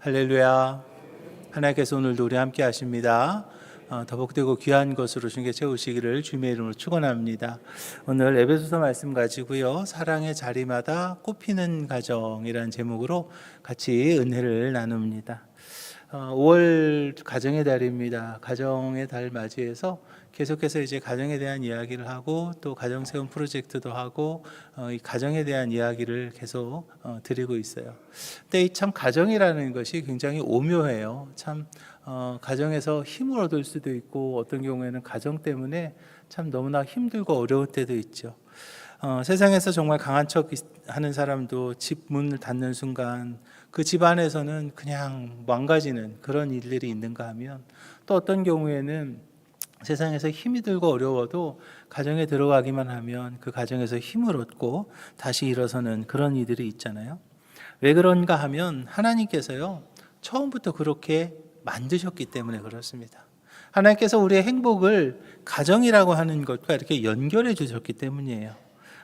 할렐루야. 하나님께서 오늘도 우리 함께 하십니다. 더 복되고 귀한 것으로 주님께 채우시기를 주님의 이름으로 축원합니다. 오늘 에베소서 말씀 가지고요, 사랑의 자리마다 꽃피는 가정이라는 제목으로 같이 은혜를 나눕니다. 5월 가정의 달입니다. 가정의 달 맞이해서 계속해서 이제 가정에 대한 이야기를 하고 또 가정 세움 프로젝트도 하고 이 가정에 대한 이야기를 계속 드리고 있어요. 근데 이 참 가정이라는 것이 굉장히 오묘해요. 참 가정에서 힘을 얻을 수도 있고 어떤 경우에는 가정 때문에 참 너무나 힘들고 어려울 때도 있죠. 세상에서 정말 강한 척 하는 사람도 집 문을 닫는 순간 그 집 안에서는 그냥 망가지는 그런 일들이 있는가 하면, 또 어떤 경우에는 세상에서 힘이 들고 어려워도 가정에 들어가기만 하면 그 가정에서 힘을 얻고 다시 일어서는 그런 이들이 있잖아요. 왜 그런가 하면 하나님께서요, 처음부터 그렇게 만드셨기 때문에 그렇습니다. 하나님께서 우리의 행복을 가정이라고 하는 것과 이렇게 연결해 주셨기 때문이에요.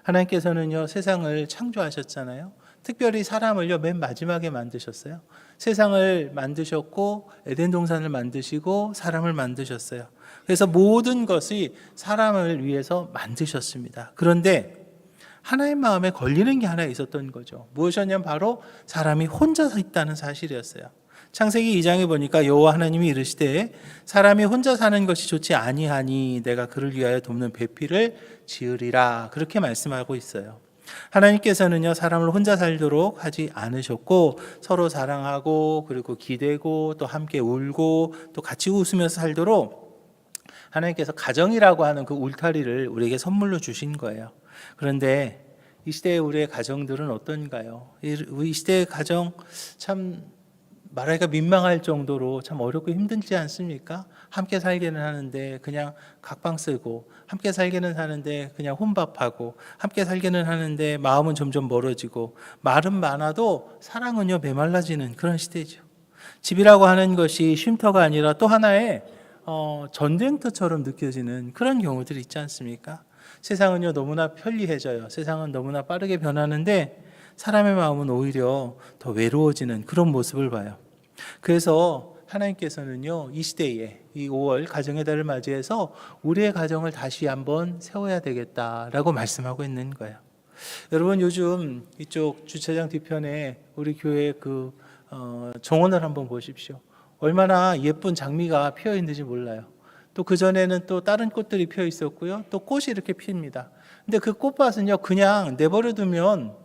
하나님께서는요, 세상을 창조하셨잖아요. 특별히 사람을요, 맨 마지막에 만드셨어요. 세상을 만드셨고 에덴 동산을 만드시고 사람을 만드셨어요. 그래서 모든 것이 사람을 위해서 만드셨습니다. 그런데 하나님 마음에 걸리는 게 하나 있었던 거죠. 무엇이었냐면 바로 사람이 혼자 있다는 사실이었어요. 창세기 2장에 보니까 여호와 하나님이 이르시되 사람이 혼자 사는 것이 좋지 아니하니 내가 그를 위하여 돕는 배필을 지으리라, 그렇게 말씀하고 있어요. 하나님께서는요, 사람을 혼자 살도록 하지 않으셨고 서로 사랑하고 그리고 기대고 또 함께 울고 또 같이 웃으면서 살도록 하나님께서 가정이라고 하는 그 울타리를 우리에게 선물로 주신 거예요. 그런데 이 시대의 우리의 가정들은 어떤가요? 이 시대의 가정 참 말하기가 민망할 정도로 참 어렵고 힘들지 않습니까? 함께 살기는 하는데 그냥 각방 쓰고, 함께 살기는 하는데 그냥 혼밥하고, 함께 살기는 하는데 마음은 점점 멀어지고, 말은 많아도 사랑은요 메말라지는 그런 시대죠. 집이라고 하는 것이 쉼터가 아니라 또 하나의 전쟁터처럼 느껴지는 그런 경우들이 있지 않습니까? 세상은요 너무나 편리해져요. 세상은 너무나 빠르게 변하는데 사람의 마음은 오히려 더 외로워지는 그런 모습을 봐요. 그래서 하나님께서는요, 이 시대에 이 5월 가정의 달을 맞이해서 우리의 가정을 다시 한번 세워야 되겠다라고 말씀하고 있는 거예요. 여러분, 요즘 이쪽 주차장 뒤편에 우리 교회 그 정원을 한번 보십시오. 얼마나 예쁜 장미가 피어 있는지 몰라요. 또 그전에는 또 다른 꽃들이 피어 있었고요. 또 꽃이 이렇게 핍니다. 근데 그 꽃밭은요, 그냥 내버려 두면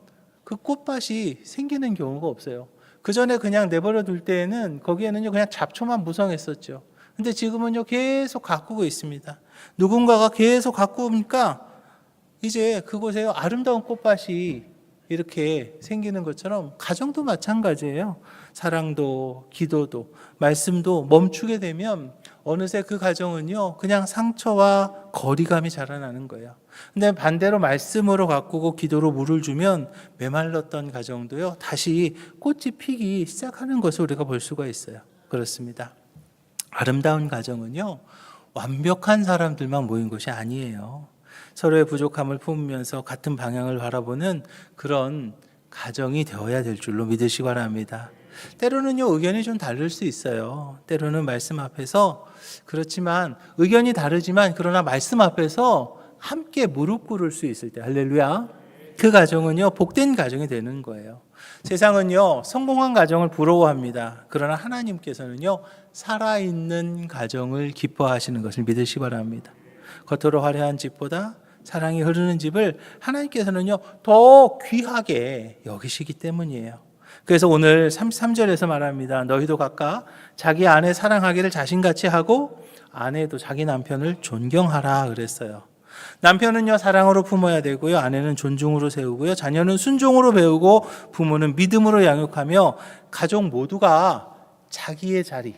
그 꽃밭이 생기는 경우가 없어요. 그 전에 그냥 내버려 둘 때에는 거기에는요, 그냥 잡초만 무성했었죠. 근데 지금은요, 계속 가꾸고 있습니다. 누군가가 계속 가꾸니까 이제 그곳에 아름다운 꽃밭이 이렇게 생기는 것처럼 가정도 마찬가지예요. 사랑도 기도도 말씀도 멈추게 되면 어느새 그 가정은요, 그냥 상처와 거리감이 자라나는 거예요. 근데 반대로 말씀으로 가꾸고 기도로 물을 주면 메말랐던 가정도요, 다시 꽃이 피기 시작하는 것을 우리가 볼 수가 있어요. 그렇습니다. 아름다운 가정은요, 완벽한 사람들만 모인 것이 아니에요. 서로의 부족함을 품으면서 같은 방향을 바라보는 그런 가정이 되어야 될 줄로 믿으시기 바랍니다. 때로는요, 의견이 좀 다를 수 있어요. 때로는 말씀 앞에서, 그렇지만 의견이 다르지만 그러나 말씀 앞에서 함께 무릎 꿇을 수 있을 때, 할렐루야, 그 가정은요 복된 가정이 되는 거예요. 세상은요 성공한 가정을 부러워합니다. 그러나 하나님께서는요 살아있는 가정을 기뻐하시는 것을 믿으시기 바랍니다. 겉으로 화려한 집보다 사랑이 흐르는 집을 하나님께서는요 더 귀하게 여기시기 때문이에요. 그래서 오늘 33절에서 말합니다. 너희도 각각 자기 아내 사랑하기를 자신같이 하고 아내도 자기 남편을 존경하라 그랬어요. 남편은요 사랑으로 품어야 되고요, 아내는 존중으로 세우고요, 자녀는 순종으로 배우고, 부모는 믿음으로 양육하며 가족 모두가 자기의 자리,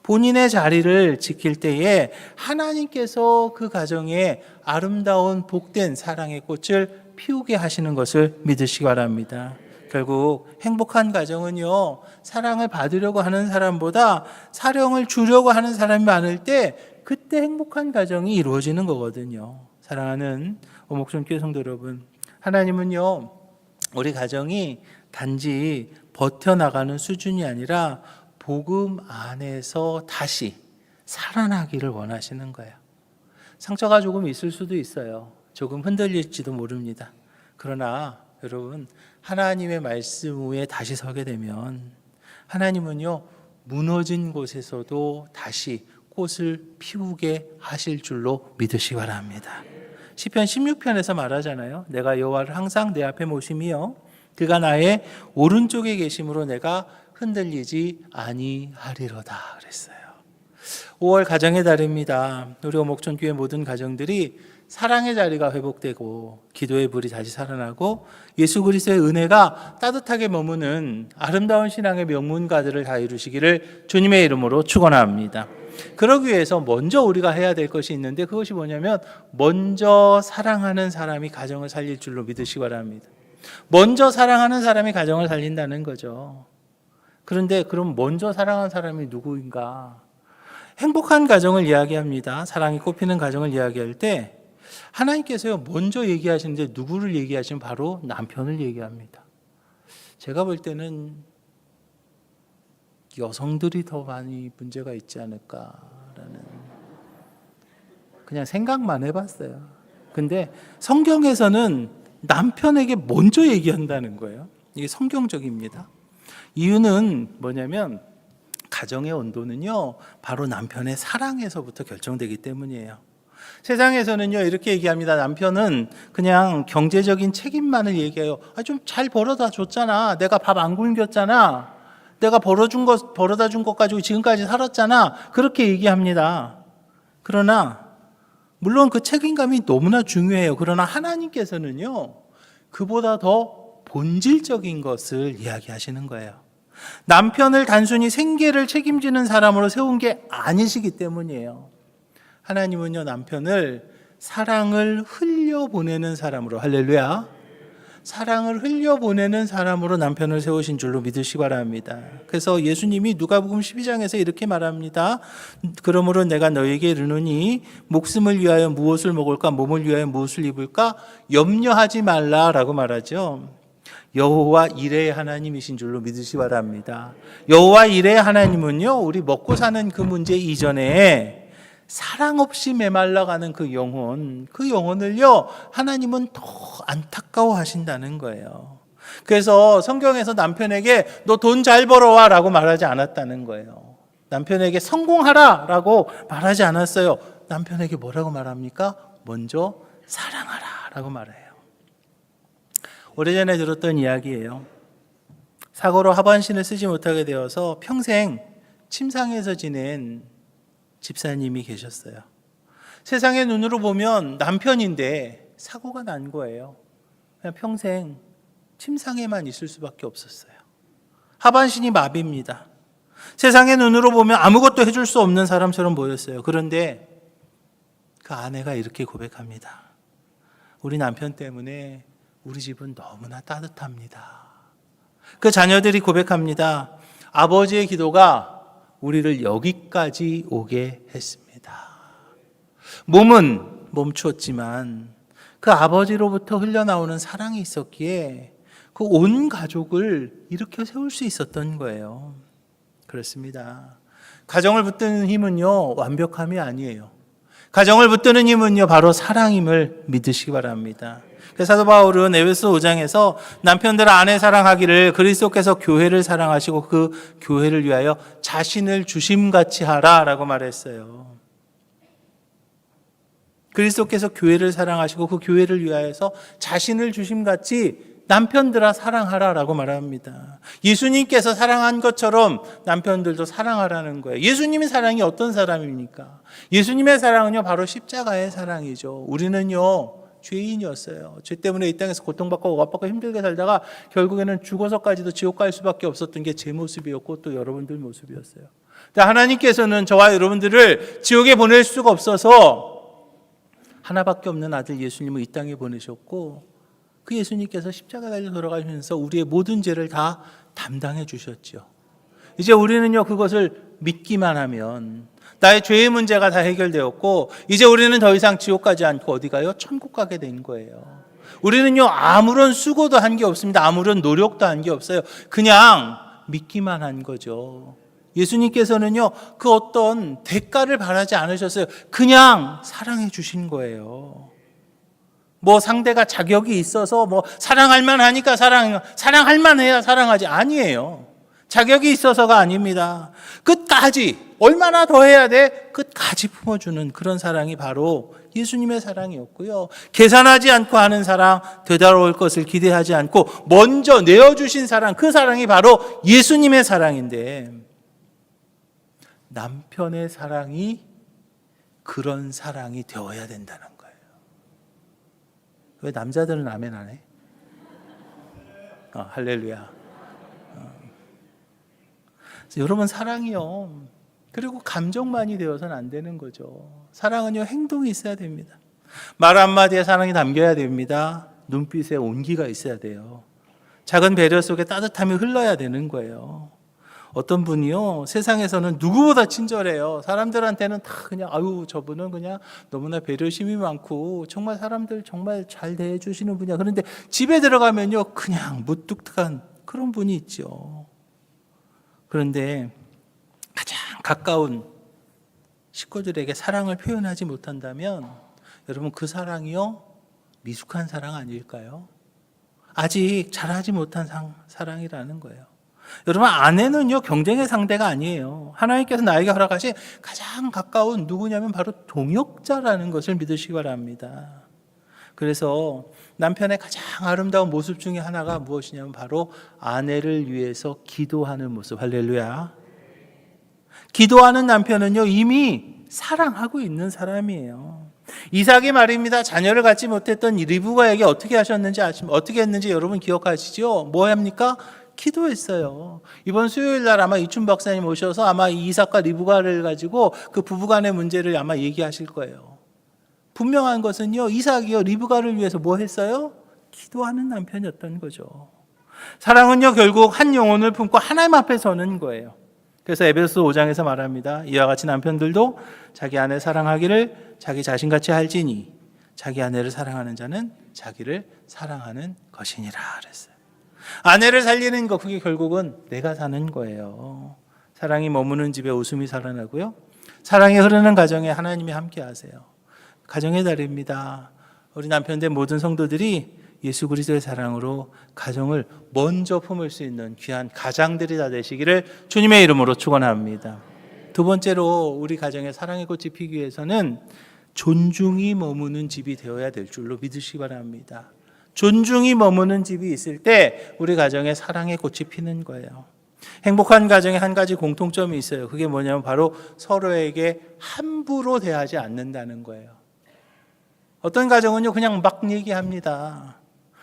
본인의 자리를 지킬 때에 하나님께서 그 가정에 아름다운 복된 사랑의 꽃을 피우게 하시는 것을 믿으시기 바랍니다. 결국 행복한 가정은요 사랑을 받으려고 하는 사람보다 사랑을 주려고 하는 사람이 많을 때 그때 행복한 가정이 이루어지는 거거든요. 사랑하는 오목존 교회 성도 여러분, 하나님은요 우리 가정이 단지 버텨나가는 수준이 아니라 복음 안에서 다시 살아나기를 원하시는 거예요. 상처가 조금 있을 수도 있어요. 조금 흔들릴지도 모릅니다. 그러나 여러분, 하나님의 말씀 위에 다시 서게 되면 하나님은요, 무너진 곳에서도 다시 꽃을 피우게 하실 줄로 믿으시기 바랍니다. 시편 16편에서 말하잖아요. 내가 여호와를 항상 내 앞에 모심이요 그가 나의 오른쪽에 계심으로 내가 흔들리지 아니하리로다 그랬어요. 5월 가정의 달입니다. 우리 오목촌교회 모든 가정들이 사랑의 자리가 회복되고 기도의 불이 다시 살아나고 예수 그리스도의 은혜가 따뜻하게 머무는 아름다운 신앙의 명문가들을 다 이루시기를 주님의 이름으로 축원합니다. 그러기 위해서 먼저 우리가 해야 될 것이 있는데 그것이 뭐냐면 먼저 사랑하는 사람이 가정을 살릴 줄로 믿으시기 바랍니다. 먼저 사랑하는 사람이 가정을 살린다는 거죠. 그런데 그럼 먼저 사랑하는 사람이 누구인가? 행복한 가정을 이야기합니다. 사랑이 꽃피는 가정을 이야기할 때 하나님께서요 먼저 얘기하시는데 누구를 얘기하시면 바로 남편을 얘기합니다. 제가 볼 때는 여성들이 더 많이 문제가 있지 않을까라는 그냥 생각만 해봤어요. 근데 성경에서는 남편에게 먼저 얘기한다는 거예요. 이게 성경적입니다. 이유는 뭐냐면 가정의 온도는요 바로 남편의 사랑에서부터 결정되기 때문이에요. 세상에서는요 이렇게 얘기합니다. 남편은 그냥 경제적인 책임만을 얘기해요. 좀 잘 벌어다 줬잖아. 내가 밥 안 굶겼잖아. 내가 벌어다 준 것 가지고 지금까지 살았잖아. 그렇게 얘기합니다. 그러나 물론 그 책임감이 너무나 중요해요. 그러나 하나님께서는요 그보다 더 본질적인 것을 이야기하시는 거예요. 남편을 단순히 생계를 책임지는 사람으로 세운 게 아니시기 때문이에요. 하나님은요 남편을 사랑을 흘려보내는 사람으로, 할렐루야, 사랑을 흘려보내는 사람으로 남편을 세우신 줄로 믿으시기 바랍니다. 그래서 예수님이 누가복음 12장에서 이렇게 말합니다. 그러므로 내가 너에게 이르노니 목숨을 위하여 무엇을 먹을까 몸을 위하여 무엇을 입을까 염려하지 말라라고 말하죠. 여호와 이레의 하나님이신 줄로 믿으시기 바랍니다. 여호와 이레의 하나님은요 우리 먹고 사는 그 문제 이전에 사랑 없이 메말라가는 그 영혼을요 하나님은 더 안타까워 하신다는 거예요. 그래서 성경에서 남편에게 너 돈 잘 벌어와 라고 말하지 않았다는 거예요. 남편에게 성공하라 라고 말하지 않았어요. 남편에게 뭐라고 말합니까? 먼저 사랑하라 라고 말해요. 오래전에 들었던 이야기예요. 사고로 하반신을 쓰지 못하게 되어서 평생 침상에서 지낸 집사님이 계셨어요. 세상의 눈으로 보면 남편인데 사고가 난 거예요. 그냥 평생 침상에만 있을 수밖에 없었어요. 하반신이 마비입니다. 세상의 눈으로 보면 아무것도 해줄 수 없는 사람처럼 보였어요. 그런데 그 아내가 이렇게 고백합니다. 우리 남편 때문에 우리 집은 너무나 따뜻합니다. 그 자녀들이 고백합니다. 아버지의 기도가 우리를 여기까지 오게 했습니다. 몸은 멈추었지만 그 아버지로부터 흘러나오는 사랑이 있었기에 그 온 가족을 일으켜 세울 수 있었던 거예요. 그렇습니다. 가정을 붙드는 힘은요 완벽함이 아니에요. 가정을 붙드는 힘은요 바로 사랑임을 믿으시기 바랍니다. 그래서 사도 바울은 에베소 5장에서 남편들 아내 사랑하기를 그리스도께서 교회를 사랑하시고 그 교회를 위하여 자신을 주심같이 하라라고 말했어요. 그리스도께서 교회를 사랑하시고 그 교회를 위하여서 자신을 주심같이 남편들아 사랑하라라고 말합니다. 예수님께서 사랑한 것처럼 남편들도 사랑하라는 거예요. 예수님의 사랑이 어떤 사람입니까? 예수님의 사랑은요 바로 십자가의 사랑이죠. 우리는요 죄인이었어요. 죄 때문에 이 땅에서 고통받고 억압받고 힘들게 살다가 결국에는 죽어서까지도 지옥 갈 수밖에 없었던 게 제 모습이었고 또 여러분들 모습이었어요. 근데 하나님께서는 저와 여러분들을 지옥에 보낼 수가 없어서 하나밖에 없는 아들 예수님을 이 땅에 보내셨고 그 예수님께서 십자가 달려 돌아가시면서 우리의 모든 죄를 다 담당해 주셨죠. 이제 우리는요 그것을 믿기만 하면 나의 죄의 문제가 다 해결되었고 이제 우리는 더 이상 지옥 가지 않고 어디 가요? 천국 가게 된 거예요. 우리는요, 아무런 수고도 한 게 없습니다. 아무런 노력도 한 게 없어요. 그냥 믿기만 한 거죠. 예수님께서는요, 그 어떤 대가를 바라지 않으셨어요. 그냥 사랑해 주신 거예요. 뭐 상대가 자격이 있어서 뭐 사랑할 만하니까 사랑할 만해야 사랑하지, 아니에요. 자격이 있어서가 아닙니다. 끝까지 얼마나 더 해야 돼? 끝까지 품어주는 그런 사랑이 바로 예수님의 사랑이었고요. 계산하지 않고 하는 사랑, 되돌아올 것을 기대하지 않고 먼저 내어주신 사랑, 그 사랑이 바로 예수님의 사랑인데, 남편의 사랑이 그런 사랑이 되어야 된다는 거예요. 왜 남자들은 아멘 안 해? 할렐루야. 여러분, 사랑이요, 그리고 감정만이 되어서는 안 되는 거죠. 사랑은요, 행동이 있어야 됩니다. 말 한마디에 사랑이 담겨야 됩니다. 눈빛에 온기가 있어야 돼요. 작은 배려 속에 따뜻함이 흘러야 되는 거예요. 어떤 분이요, 세상에서는 누구보다 친절해요. 사람들한테는 다 그냥 아유, 저분은 그냥 너무나 배려심이 많고 정말 사람들 정말 잘 대해주시는 분이야. 그런데 집에 들어가면요, 그냥 무뚝뚝한 그런 분이 있죠. 그런데 가장 가까운 식구들에게 사랑을 표현하지 못한다면 여러분, 그 사랑이요, 미숙한 사랑 아닐까요? 아직 잘하지 못한 사랑이라는 거예요. 여러분, 아내는요, 경쟁의 상대가 아니에요. 하나님께서 나에게 허락하신 가장 가까운 누구냐면 바로 동역자라는 것을 믿으시기 바랍니다. 그래서 남편의 가장 아름다운 모습 중에 하나가 무엇이냐면 바로 아내를 위해서 기도하는 모습. 할렐루야. 기도하는 남편은요, 이미 사랑하고 있는 사람이에요. 이삭이 말입니다, 자녀를 갖지 못했던 리브가에게 어떻게 하셨는지 어떻게 했는지 여러분 기억하시죠? 뭐 합니까? 기도했어요. 이번 수요일 날 아마 이춘 박사님 오셔서 아마 이삭과 리브가를 가지고 그 부부간의 문제를 아마 얘기하실 거예요. 분명한 것은요, 이삭이요, 리브가를 위해서 뭐 했어요? 기도하는 남편이었던 거죠. 사랑은요, 결국 한 영혼을 품고 하나님 앞에 서는 거예요. 그래서 에베소서 5장에서 말합니다. 이와 같이 남편들도 자기 아내 사랑하기를 자기 자신같이 할지니 자기 아내를 사랑하는 자는 자기를 사랑하는 것이니라 그랬어요. 아내를 살리는 것, 그게 결국은 내가 사는 거예요. 사랑이 머무는 집에 웃음이 살아나고요, 사랑이 흐르는 가정에 하나님이 함께 하세요. 가정의 달입니다. 우리 남편들 모든 성도들이 예수 그리스도의 사랑으로 가정을 먼저 품을 수 있는 귀한 가장들이 다 되시기를 주님의 이름으로 축원합니다. 두 번째로, 우리 가정에 사랑의 꽃이 피기 위해서는 존중이 머무는 집이 되어야 될 줄로 믿으시기 바랍니다. 존중이 머무는 집이 있을 때 우리 가정에 사랑의 꽃이 피는 거예요. 행복한 가정에 한 가지 공통점이 있어요. 그게 뭐냐면 바로 서로에게 함부로 대하지 않는다는 거예요. 어떤 가정은요, 그냥 막 얘기합니다.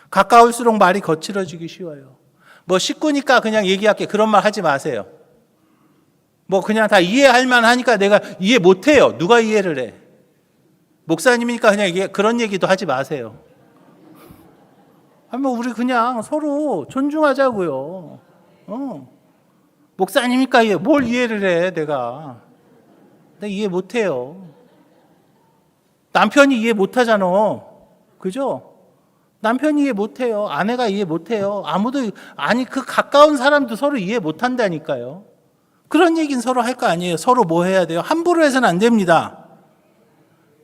가까울수록 말이 거칠어지기 쉬워요. 뭐 식구니까 그냥 얘기할게, 그런 말 하지 마세요. 뭐 그냥 다 이해할 만하니까 내가 이해 못해요. 누가 이해를 해? 목사님이니까 그냥 그런 얘기도 하지 마세요. 아니, 뭐 우리 그냥 서로 존중하자고요. 목사님이니까 뭘 이해를 해, 내가 이해 못해요. 남편이 이해 못하잖아. 그죠? 남편이 이해 못해요. 아내가 이해 못해요. 아무도, 아니, 그 가까운 사람도 서로 이해 못한다니까요. 그런 얘기는 서로 할 거 아니에요. 서로 뭐 해야 돼요? 함부로 해서는 안 됩니다.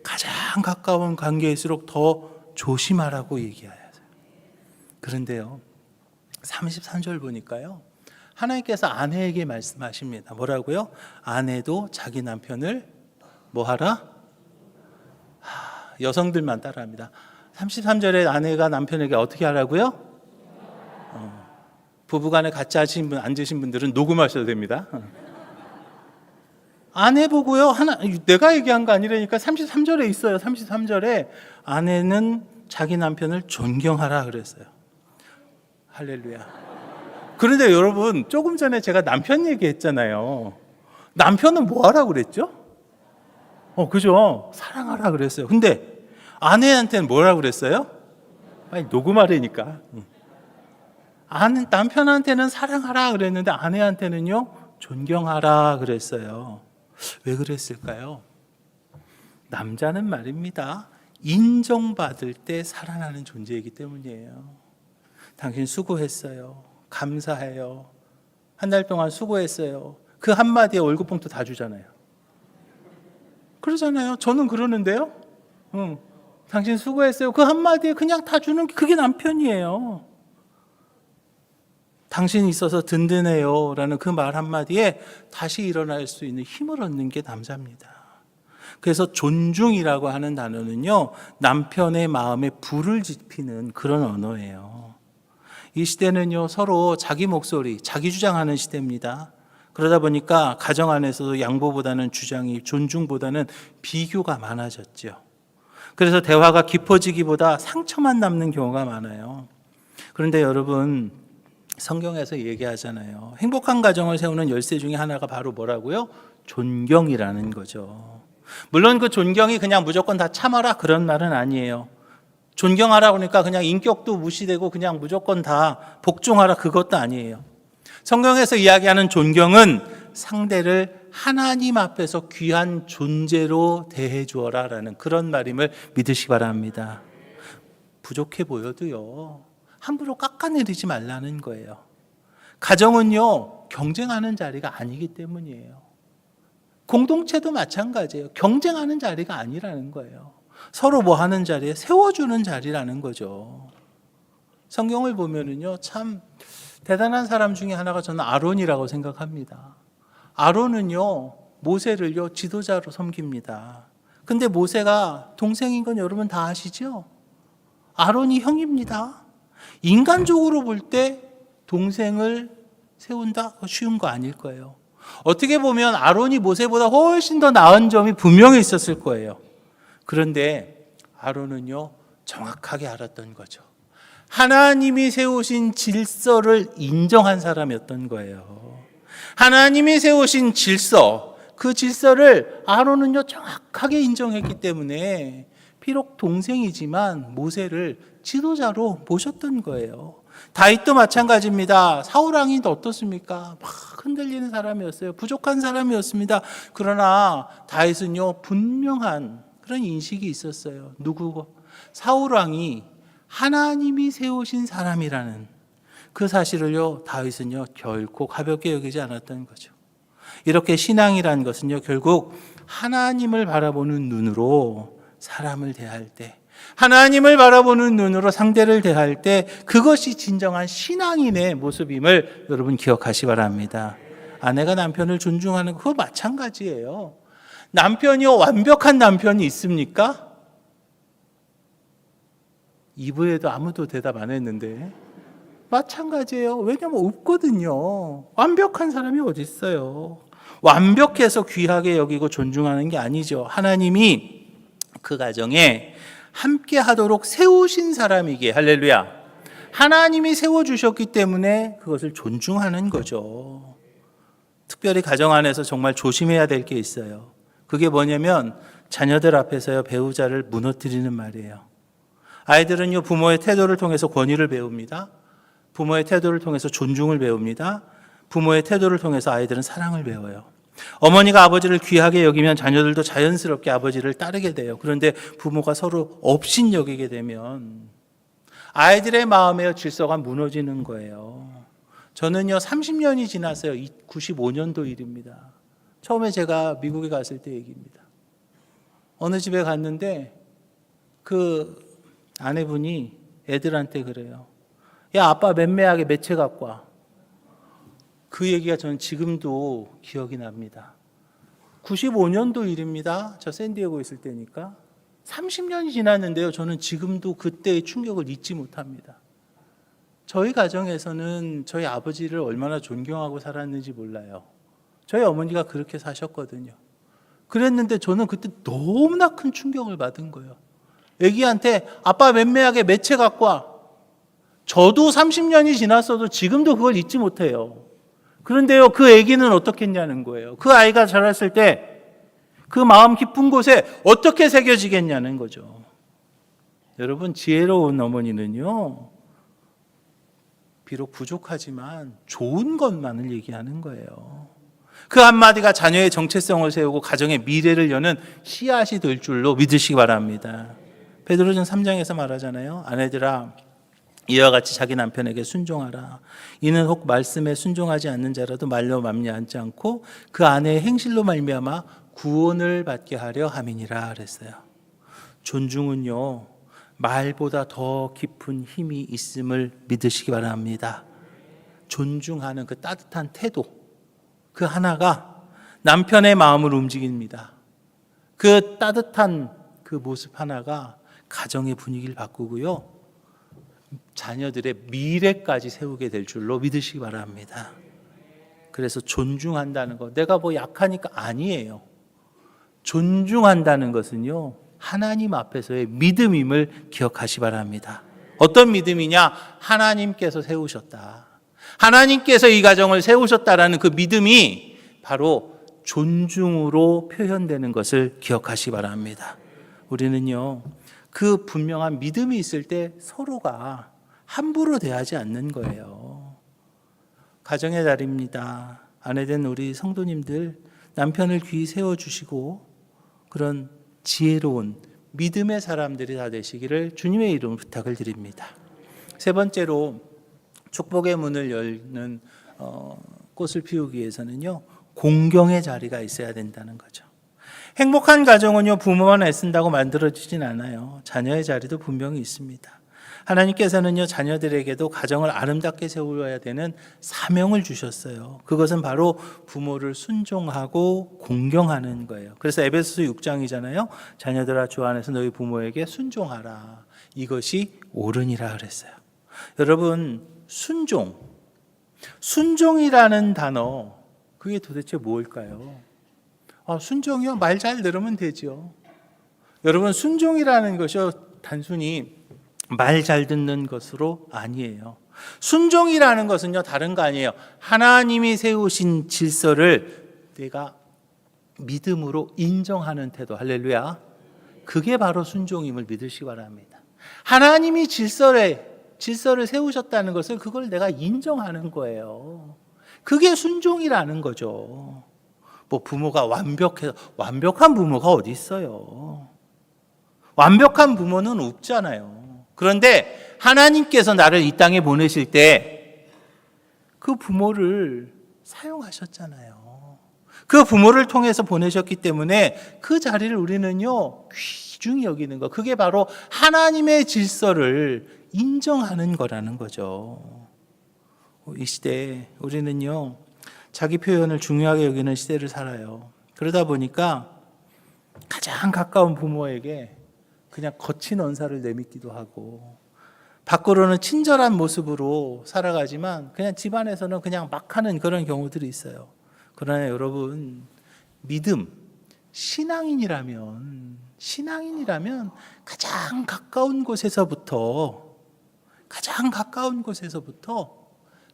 가장 가까운 관계일수록 더 조심하라고 얘기해야 돼요. 그런데요, 33절 보니까요, 하나님께서 아내에게 말씀하십니다. 뭐라고요? 아내도 자기 남편을 뭐 하라? 여성들만 따라합니다. 33절에 아내가 남편에게 어떻게 하라고요? 부부간에 같이 하신 분, 앉으신 분들은 녹음하셔도 됩니다. 아내 보고요, 내가 얘기한 거 아니라니까 33절에 있어요. 33절에 아내는 자기 남편을 존경하라 그랬어요. 할렐루야. 그런데 여러분, 조금 전에 제가 남편 얘기했잖아요. 남편은 뭐 하라고 그랬죠? 그죠? 사랑하라 그랬어요. 근데 아내한테는 뭐라고 그랬어요? 아니, 녹음하라니까. 남편한테는 사랑하라 그랬는데 아내한테는요, 존경하라 그랬어요. 왜 그랬을까요? 남자는 말입니다, 인정받을 때 살아나는 존재이기 때문이에요. 당신 수고했어요. 감사해요. 한 달 동안 수고했어요. 그 한마디에 월급봉투 다 주잖아요. 그러잖아요. 저는 그러는데요. 당신 수고했어요. 그 한마디에 그냥 다 주는 게 그게 남편이에요. 당신이 있어서 든든해요 라는 그 말 한마디에 다시 일어날 수 있는 힘을 얻는 게 남자입니다. 그래서 존중이라고 하는 단어는요, 남편의 마음에 불을 지피는 그런 언어예요. 이 시대는요, 서로 자기 목소리, 자기 주장하는 시대입니다. 그러다 보니까 가정 안에서도 양보보다는 주장이, 존중보다는 비교가 많아졌죠. 그래서 대화가 깊어지기보다 상처만 남는 경우가 많아요. 그런데 여러분, 성경에서 얘기하잖아요. 행복한 가정을 세우는 열쇠 중에 하나가 바로 뭐라고요? 존경이라는 거죠. 물론 그 존경이 그냥 무조건 다 참아라 그런 말은 아니에요. 존경하라 그러니까 그냥 인격도 무시되고 그냥 무조건 다 복종하라 그것도 아니에요. 성경에서 이야기하는 존경은 상대를 하나님 앞에서 귀한 존재로 대해 주어라라는 그런 말임을 믿으시기 바랍니다. 부족해 보여도요, 함부로 깎아내리지 말라는 거예요. 가정은요, 경쟁하는 자리가 아니기 때문이에요. 공동체도 마찬가지예요. 경쟁하는 자리가 아니라는 거예요. 서로 뭐 하는 자리에 세워주는 자리라는 거죠. 성경을 보면은요, 참 대단한 사람 중에 하나가 저는 아론이라고 생각합니다. 아론은요, 모세를요, 지도자로 섬깁니다. 근데 모세가 동생인 건 여러분 다 아시죠? 아론이 형입니다. 인간적으로 볼 때 동생을 세운다? 쉬운 거 아닐 거예요. 어떻게 보면 아론이 모세보다 훨씬 더 나은 점이 분명히 있었을 거예요. 그런데 아론은요, 정확하게 알았던 거죠. 하나님이 세우신 질서를 인정한 사람이었던 거예요. 하나님이 세우신 질서, 그 질서를 아론은요, 정확하게 인정했기 때문에 비록 동생이지만 모세를 지도자로 모셨던 거예요. 다윗도 마찬가지입니다. 사울 왕이 어떻습니까? 막 흔들리는 사람이었어요. 부족한 사람이었습니다. 그러나 다윗은요, 분명한 그런 인식이 있었어요. 누구고? 사울 왕이 하나님이 세우신 사람이라는 그 사실을요, 다윗은요, 결코 가볍게 여기지 않았던 거죠. 이렇게 신앙이라는 것은요, 결국 하나님을 바라보는 눈으로 사람을 대할 때, 하나님을 바라보는 눈으로 상대를 대할 때, 그것이 진정한 신앙인의 모습임을 여러분 기억하시 바랍니다. 아내가 남편을 존중하는 거, 그거 마찬가지예요. 남편이요, 완벽한 남편이 있습니까? 2부에도 아무도 대답 안 했는데 마찬가지예요. 왜냐하면 없거든요. 완벽한 사람이 어디 있어요. 완벽해서 귀하게 여기고 존중하는 게 아니죠. 하나님이 그 가정에 함께 하도록 세우신 사람이기에, 할렐루야, 하나님이 세워주셨기 때문에 그것을 존중하는 거죠. 특별히 가정 안에서 정말 조심해야 될 게 있어요. 그게 뭐냐면 자녀들 앞에서요, 배우자를 무너뜨리는 말이에요. 아이들은요, 부모의 태도를 통해서 권위를 배웁니다. 부모의 태도를 통해서 존중을 배웁니다. 부모의 태도를 통해서 아이들은 사랑을 배워요. 어머니가 아버지를 귀하게 여기면 자녀들도 자연스럽게 아버지를 따르게 돼요. 그런데 부모가 서로 업신여기게 되면 아이들의 마음의 질서가 무너지는 거예요. 저는요, 30년이 지났어요. 95년도 일입니다. 처음에 제가 미국에 갔을 때 얘기입니다. 어느 집에 갔는데 그 아내분이 애들한테 그래요. 야, 아빠 맴매하게 매체 갖고 와. 그 얘기가 저는 지금도 기억이 납니다. 95년도 일입니다. 저 샌디에고 있을 때니까. 30년이 지났는데요, 저는 지금도 그때의 충격을 잊지 못합니다. 저희 가정에서는 저희 아버지를 얼마나 존경하고 살았는지 몰라요. 저희 어머니가 그렇게 사셨거든요. 그랬는데 저는 그때 너무나 큰 충격을 받은 거예요. 애기한테 아빠 맴매하게 매체 갖고 와. 저도 30년이 지났어도 지금도 그걸 잊지 못해요. 그런데요, 그 애기는 어떻게 했냐는 거예요. 그 아이가 자랐을 때 그 마음 깊은 곳에 어떻게 새겨지겠냐는 거죠. 여러분, 지혜로운 어머니는요, 비록 부족하지만 좋은 것만을 얘기하는 거예요. 그 한마디가 자녀의 정체성을 세우고 가정의 미래를 여는 씨앗이 될 줄로 믿으시기 바랍니다. 베드로전 3장에서 말하잖아요. 아내들아 이와 같이 자기 남편에게 순종하라. 이는 혹 말씀에 순종하지 않는 자라도 말로 맘리하지 않고 그 아내의 행실로 말미암아 구원을 받게 하려 함이니라 그랬어요. 존중은요, 말보다 더 깊은 힘이 있음을 믿으시기 바랍니다. 존중하는 그 따뜻한 태도, 그 하나가 남편의 마음을 움직입니다. 그 따뜻한 그 모습 하나가 가정의 분위기를 바꾸고요, 자녀들의 미래까지 세우게 될 줄로 믿으시기 바랍니다. 그래서 존중한다는 거, 내가 뭐 약하니까 아니에요. 존중한다는 것은요, 하나님 앞에서의 믿음임을 기억하시 바랍니다. 어떤 믿음이냐? 하나님께서 세우셨다. 하나님께서 이 가정을 세우셨다라는 그 믿음이 바로 존중으로 표현되는 것을 기억하시 바랍니다. 우리는요, 그 분명한 믿음이 있을 때 서로가 함부로 대하지 않는 거예요. 가정의 달입니다. 아내된 우리 성도님들, 남편을 귀히 세워주시고 그런 지혜로운 믿음의 사람들이 다 되시기를 주님의 이름으로 부탁을 드립니다. 세 번째로 축복의 문을 열는 꽃을 피우기 위해서는요, 공경의 자리가 있어야 된다는 거죠. 행복한 가정은요, 부모만 애쓴다고 만들어지진 않아요. 자녀의 자리도 분명히 있습니다. 하나님께서는요, 자녀들에게도 가정을 아름답게 세워야 되는 사명을 주셨어요. 그것은 바로 부모를 순종하고 공경하는 거예요. 그래서 에베소서 6장이잖아요. 자녀들아 주 안에서 너희 부모에게 순종하라. 이것이 옳으니라 그랬어요. 여러분, 순종이라는 단어, 그게 도대체 뭘까요? 순종이요? 말 잘 들으면 되죠. 여러분, 순종이라는 것이 단순히 말 잘 듣는 것으로 아니에요. 순종이라는 것은요, 다른 거 아니에요. 하나님이 세우신 질서를 내가 믿음으로 인정하는 태도. 할렐루야. 그게 바로 순종임을 믿으시기 바랍니다. 하나님이 질서를 세우셨다는 것을 그걸 내가 인정하는 거예요. 그게 순종이라는 거죠. 뭐 부모가 완벽한 부모가 어디 있어요? 완벽한 부모는 없잖아요. 그런데 하나님께서 나를 이 땅에 보내실 때 그 부모를 사용하셨잖아요. 그 부모를 통해서 보내셨기 때문에 그 자리를 우리는요, 귀중히 여기는 거. 그게 바로 하나님의 질서를 인정하는 거라는 거죠. 이 시대에 우리는요, 자기 표현을 중요하게 여기는 시대를 살아요. 그러다 보니까 가장 가까운 부모에게 그냥 거친 언사를 내딛기도 하고, 밖으로는 친절한 모습으로 살아가지만 그냥 집안에서는 그냥 막 하는 그런 경우들이 있어요. 그러나 여러분, 믿음, 신앙인이라면 가장 가까운 곳에서부터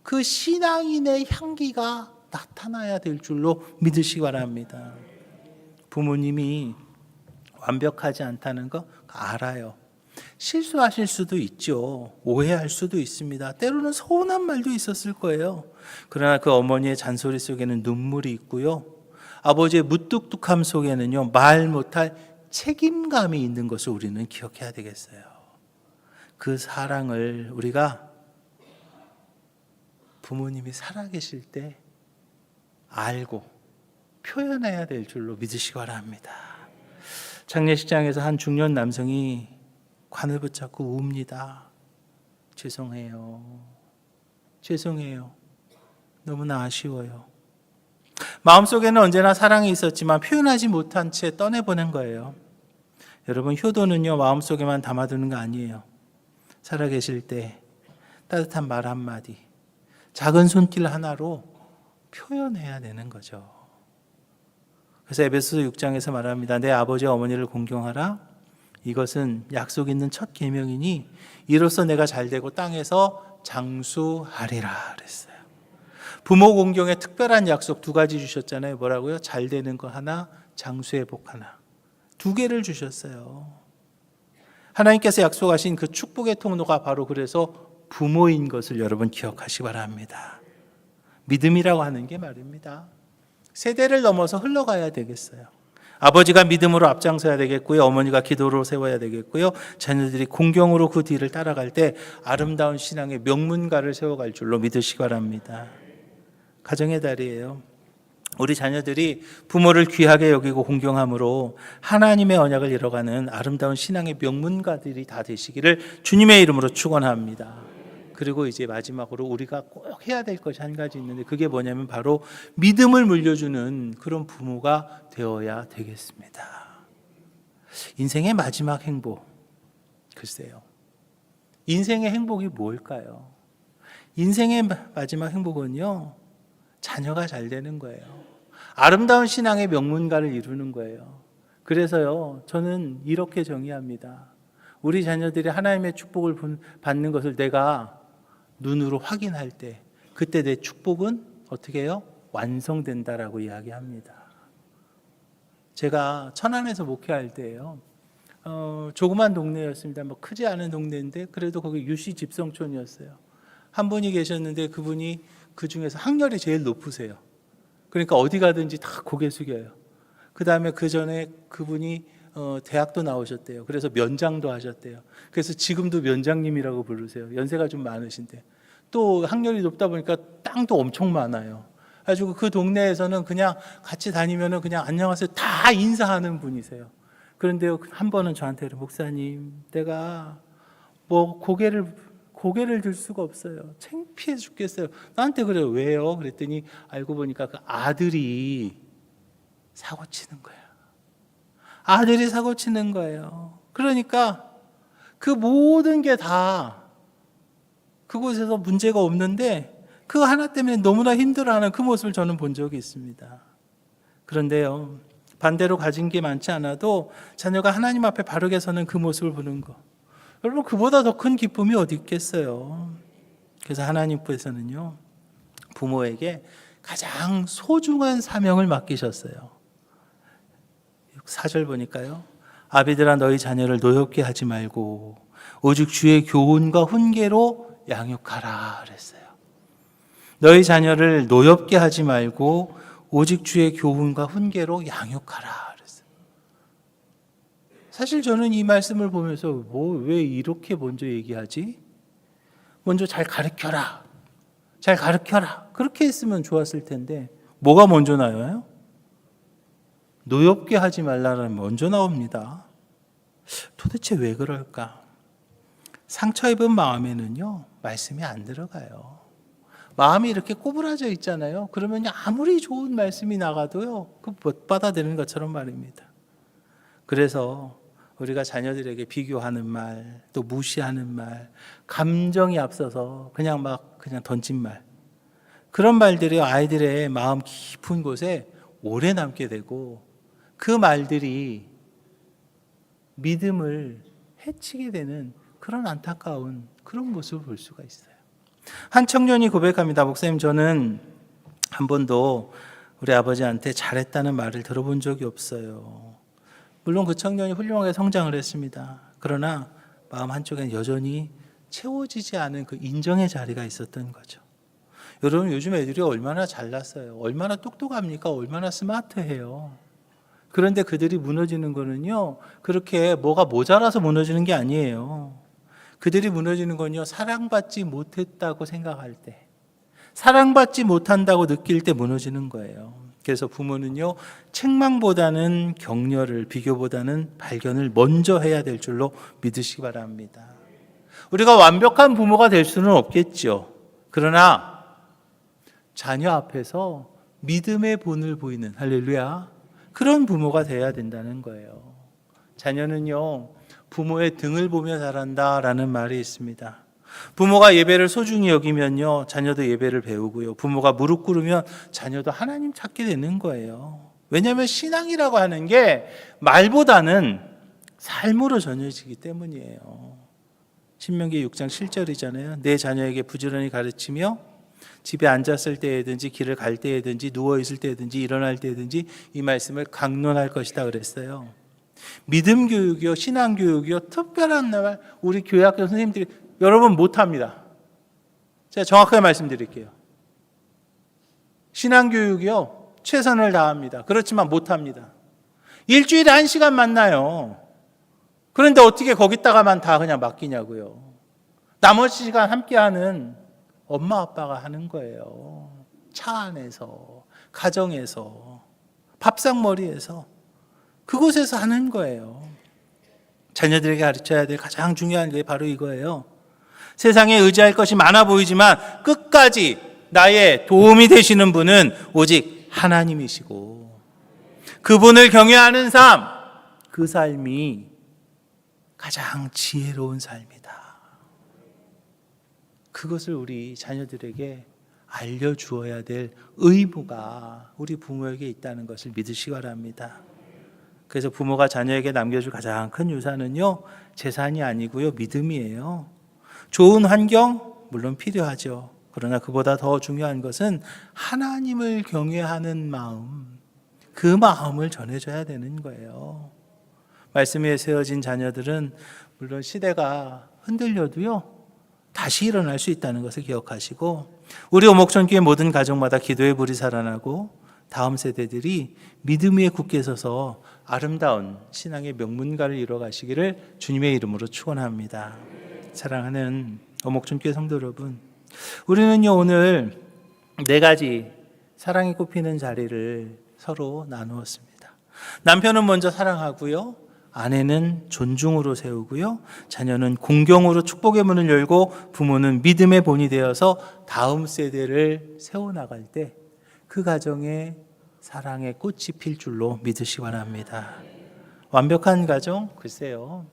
그 신앙인의 향기가 나타나야 될 줄로 믿으시기 바랍니다. 부모님이 완벽하지 않다는 거 알아요. 실수하실 수도 있죠. 오해할 수도 있습니다. 때로는 서운한 말도 있었을 거예요. 그러나 그 어머니의 잔소리 속에는 눈물이 있고요, 아버지의 무뚝뚝함 속에는요, 말 못할 책임감이 있는 것을 우리는 기억해야 되겠어요. 그 사랑을 우리가 부모님이 살아계실 때 알고 표현해야 될 줄로 믿으시기 바랍니다. 장례식장에서 한 중년 남성이 관을 붙잡고 웁니다. 죄송해요. 너무나 아쉬워요. 마음속에는 언제나 사랑이 있었지만 표현하지 못한 채 떠내보낸 거예요. 여러분, 효도는요, 마음속에만 담아두는 거 아니에요. 살아계실 때 따뜻한 말 한마디, 작은 손길 하나로 표현해야 되는 거죠. 그래서 에베소서 6장에서 말합니다. 내 아버지와 어머니를 공경하라. 이것은 약속 있는 첫 계명이니 이로써 내가 잘되고 땅에서 장수하리라 그랬어요. 부모 공경의 특별한 약속 두 가지 주셨잖아요. 뭐라고요? 잘되는 거 하나, 장수의 복 하나. 두 개를 주셨어요. 하나님께서 약속하신 그 축복의 통로가 바로 그래서 부모인 것을 여러분 기억하시기 바랍니다. 믿음이라고 하는 게 말입니다. 세대를 넘어서 흘러가야 되겠어요. 아버지가 믿음으로 앞장서야 되겠고요. 어머니가 기도로 세워야 되겠고요. 자녀들이 공경으로 그 뒤를 따라갈 때 아름다운 신앙의 명문가를 세워갈 줄로 믿으시기 바랍니다. 가정의 달이에요. 우리 자녀들이 부모를 귀하게 여기고 공경함으로 하나님의 언약을 이뤄가는 아름다운 신앙의 명문가들이 다 되시기를 주님의 이름으로 축원합니다. 그리고 이제 마지막으로 우리가 꼭 해야 될 것이 한 가지 있는데 그게 뭐냐면 바로 믿음을 물려주는 그런 부모가 되어야 되겠습니다. 인생의 마지막 행복, 글쎄요. 인생의 행복이 뭘까요? 인생의 마지막 행복은요, 자녀가 잘 되는 거예요. 아름다운 신앙의 명문가를 이루는 거예요. 그래서요, 저는 이렇게 정의합니다. 우리 자녀들이 하나님의 축복을 받는 것을 내가 눈으로 확인할 때, 그때 내 축복은 어떻게 해요? 완성된다라고 이야기합니다. 제가 천안에서 목회할 때예요. 조그만 동네였습니다. 뭐 크지 않은 동네인데 그래도 거기 유시 집성촌이었어요. 한 분이 계셨는데 그분이 그 중에서 학렬이 제일 높으세요. 그러니까 어디 가든지 다 고개 숙여요. 그 다음에 그 전에 그분이 대학도 나오셨대요. 그래서 면장도 하셨대요. 그래서 지금도 면장님이라고 부르세요. 연세가 좀 많으신데. 또 학렬이 높다 보니까 땅도 엄청 많아요. 그래가지고 그 동네에서는 그냥 같이 다니면은 그냥 안녕하세요 다 인사하는 분이세요. 그런데 한 번은 저한테 목사님, 내가 뭐 고개를 들 수가 없어요. 창피해 죽겠어요. 나한테 그래요. 왜요? 그랬더니 알고 보니까 그 아들이 사고 치는 거예요. 아들이 사고 치는 거예요. 그러니까 그 모든 게 다 그곳에서 문제가 없는데 그 하나 때문에 너무나 힘들어하는 그 모습을 저는 본 적이 있습니다. 그런데요, 반대로 가진 게 많지 않아도 자녀가 하나님 앞에 바르게 서는 그 모습을 보는 거, 여러분 그보다 더 큰 기쁨이 어디 있겠어요. 그래서 하나님께서는요, 부모에게 가장 소중한 사명을 맡기셨어요. 4절 보니까요, 아비들아 너희 자녀를 노엽게 하지 말고 오직 주의 교훈과 훈계로 양육하라 그랬어요. 너희 자녀를 노엽게 하지 말고 오직 주의 교훈과 훈계로 양육하라 그랬어요. 사실 저는 이 말씀을 보면서 왜 이렇게 먼저 얘기하지? 먼저 잘 가르쳐라. 잘 가르쳐라. 그렇게 했으면 좋았을 텐데 뭐가 먼저 나와요? 노엽게 하지 말라는 먼저 나옵니다. 도대체 왜 그럴까? 상처 입은 마음에는요, 말씀이 안 들어가요. 마음이 이렇게 꼬부라져 있잖아요. 그러면 아무리 좋은 말씀이 나가도요, 못 받아들이는 것처럼 말입니다. 그래서 우리가 자녀들에게 비교하는 말, 또 무시하는 말, 감정이 앞서서 그냥 던진 말, 그런 말들이 아이들의 마음 깊은 곳에 오래 남게 되고 그 말들이 믿음을 해치게 되는 그런 안타까운 그런 모습을 볼 수가 있어요. 한 청년이 고백합니다. 목사님, 저는 한 번도 우리 아버지한테 잘했다는 말을 들어본 적이 없어요. 물론 그 청년이 훌륭하게 성장을 했습니다. 그러나 마음 한쪽에는 여전히 채워지지 않은 그 인정의 자리가 있었던 거죠. 여러분, 요즘 애들이 얼마나 잘났어요. 얼마나 똑똑합니까? 얼마나 스마트해요. 그런데 그들이 무너지는 거는요, 그렇게 뭐가 모자라서 무너지는 게 아니에요. 그들이 무너지는 건요, 사랑받지 못했다고 생각할 때, 사랑받지 못한다고 느낄 때 무너지는 거예요. 그래서 부모는요, 책망보다는 격려를, 비교보다는 발견을 먼저 해야 될 줄로 믿으시기 바랍니다. 우리가 완벽한 부모가 될 수는 없겠죠. 그러나 자녀 앞에서 믿음의 본을 보이는, 할렐루야, 그런 부모가 돼야 된다는 거예요. 자녀는요, 부모의 등을 보며 자란다라는 말이 있습니다. 부모가 예배를 소중히 여기면요, 자녀도 예배를 배우고요. 부모가 무릎 꿇으면 자녀도 하나님 찾게 되는 거예요. 왜냐하면 신앙이라고 하는 게 말보다는 삶으로 전해지기 때문이에요. 신명기 6장 7절이잖아요. 내 자녀에게 부지런히 가르치며 집에 앉았을 때든지 길을 갈 때든지 누워 있을 때든지 일어날 때든지 이 말씀을 강론할 것이다 그랬어요. 믿음 교육이요, 신앙 교육이요, 특별한 말 우리 교회학교 선생님들이 여러분 못합니다. 제가 정확하게 말씀드릴게요. 신앙 교육이요, 최선을 다합니다. 그렇지만 못합니다. 일주일에 1시간 만나요. 그런데 어떻게 거기다가만 다 그냥 맡기냐고요. 나머지 시간 함께하는 엄마 아빠가 하는 거예요. 차 안에서, 가정에서, 밥상머리에서, 그곳에서 하는 거예요. 자녀들에게 가르쳐야 될 가장 중요한 게 바로 이거예요. 세상에 의지할 것이 많아 보이지만 끝까지 나의 도움이 되시는 분은 오직 하나님이시고, 그분을 경외하는 삶, 그 삶이 가장 지혜로운 삶이다. 그것을 우리 자녀들에게 알려주어야 될 의무가 우리 부모에게 있다는 것을 믿으시기 바랍니다. 그래서 부모가 자녀에게 남겨줄 가장 큰 유산은요, 재산이 아니고요, 믿음이에요. 좋은 환경 물론 필요하죠. 그러나 그보다 더 중요한 것은 하나님을 경외하는 마음, 그 마음을 전해줘야 되는 거예요. 말씀 위에 세워진 자녀들은 물론 시대가 흔들려도요, 다시 일어날 수 있다는 것을 기억하시고, 우리 오목천교회 모든 가정마다 기도의 불이 살아나고 다음 세대들이 믿음 위에 굳게 서서 아름다운 신앙의 명문가를 이뤄가시기를 주님의 이름으로 축원합니다. 사랑하는 오목천교회 성도 여러분, 우리는요 오늘 4가지 사랑이 꼽히는 자리를 서로 나누었습니다. 남편은 먼저 사랑하고요, 아내는 존중으로 세우고요, 자녀는 공경으로 축복의 문을 열고, 부모는 믿음의 본이 되어서 다음 세대를 세워나갈 때 그 가정에 사랑의 꽃이 필 줄로 믿으시기 바랍니다. 완벽한 가정? 글쎄요,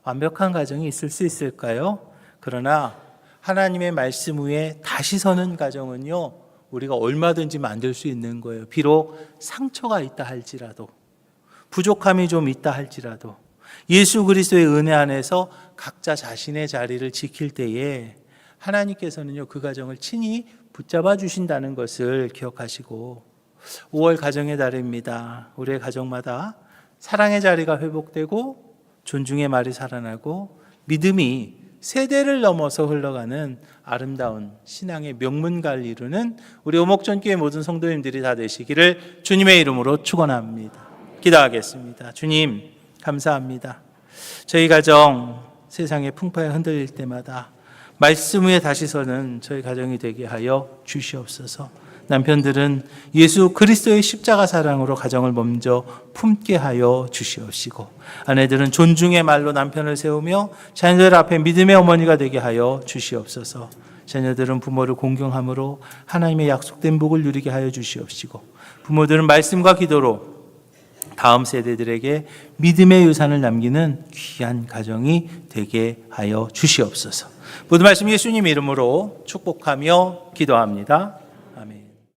완벽한 가정이 있을 수 있을까요? 그러나 하나님의 말씀 위에 다시 서는 가정은요, 우리가 얼마든지 만들 수 있는 거예요. 비록 상처가 있다 할지라도, 부족함이 좀 있다 할지라도, 예수 그리스도의 은혜 안에서 각자 자신의 자리를 지킬 때에 하나님께서는요 그 가정을 친히 붙잡아 주신다는 것을 기억하시고, 5월 가정의 달입니다. 우리의 가정마다 사랑의 자리가 회복되고 존중의 말이 살아나고 믿음이 세대를 넘어서 흘러가는 아름다운 신앙의 명문가를 이루는 우리 오목전교회 모든 성도님들이 다 되시기를 주님의 이름으로 축원합니다. 기도하겠습니다. 주님 감사합니다. 저희 가정 세상의 풍파에 흔들릴 때마다 말씀 위에 다시 서는 저희 가정이 되게 하여 주시옵소서. 남편들은 예수 그리스도의 십자가 사랑으로 가정을 먼저 품게 하여 주시옵시고, 아내들은 존중의 말로 남편을 세우며 자녀들 앞에 믿음의 어머니가 되게 하여 주시옵소서. 자녀들은 부모를 공경함으로 하나님의 약속된 복을 누리게 하여 주시옵시고, 부모들은 말씀과 기도로 다음 세대들에게 믿음의 유산을 남기는 귀한 가정이 되게 하여 주시옵소서. 모든 말씀 예수님 이름으로 축복하며 기도합니다.